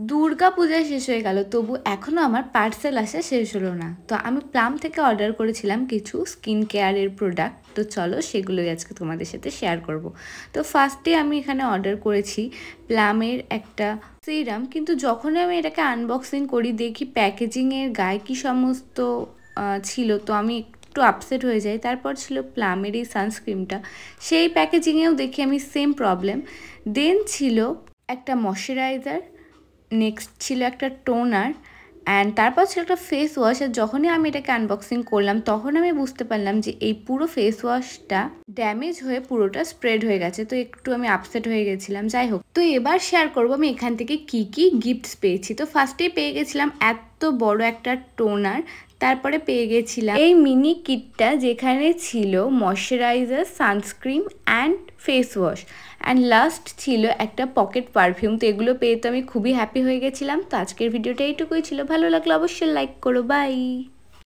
দুর্গা পূজা শেষ হয়ে গেল, তবু এখনও আমার পার্সেল আসা শেষ হলো না। তো আমি প্লাম থেকে অর্ডার করেছিলাম কিছু স্কিন কেয়ারের প্রোডাক্ট। তো চলো সেগুলোই আজকে তোমাদের সাথে শেয়ার করব। তো ফার্স্টে আমি এখানে অর্ডার করেছি প্লামের একটা সিরাম, কিন্তু যখনই আমি এটাকে আনবক্সিং করি দেখি প্যাকেজিংয়ের গায়ে কী সমস্ত ছিল, তো আমি একটু আপসেট হয়ে যাই। তারপর ছিল প্লামের এই সানস্ক্রিনটা, সেই প্যাকেজিংয়েও দেখি আমি সেম প্রবলেম। দেন ছিল একটা ময়শ্চারাইজার, নেক্সট ছিল একটা টোনার, অ্যান্ড তারপর ছিল একটা ফেস ওয়াশ। আর যখনই আমি এটাকে আনবক্সিং করলাম তখন আমি বুঝতে পারলাম যে এই পুরো ফেস ওয়াশটা ড্যামেজ হয়ে পুরোটা স্প্রেড হয়ে গেছে। তো একটু আমি আপসেট হয়ে গেছিলাম। যাই হোক, তো এবার শেয়ার করবো আমি এখান থেকে কি কি গিফটস পেয়েছি। তো ফার্স্টেই পেয়ে গেছিলাম এত বড় একটা টোনার, তারপরে পেয়ে গেছিলাম এই মিনি কিটটা যেখানে ছিল moisturiser, sunscreen and face wash, and last ছিল একটা পকেট পারফিউম। তো এগুলো পেয়ে তো আমি খুবই হ্যাপি হয়ে গেছিলাম। তো আজকের ভিডিওটা এইটুকুই ছিল, ভালো লাগলে অবশ্যই লাইক করো, বাই।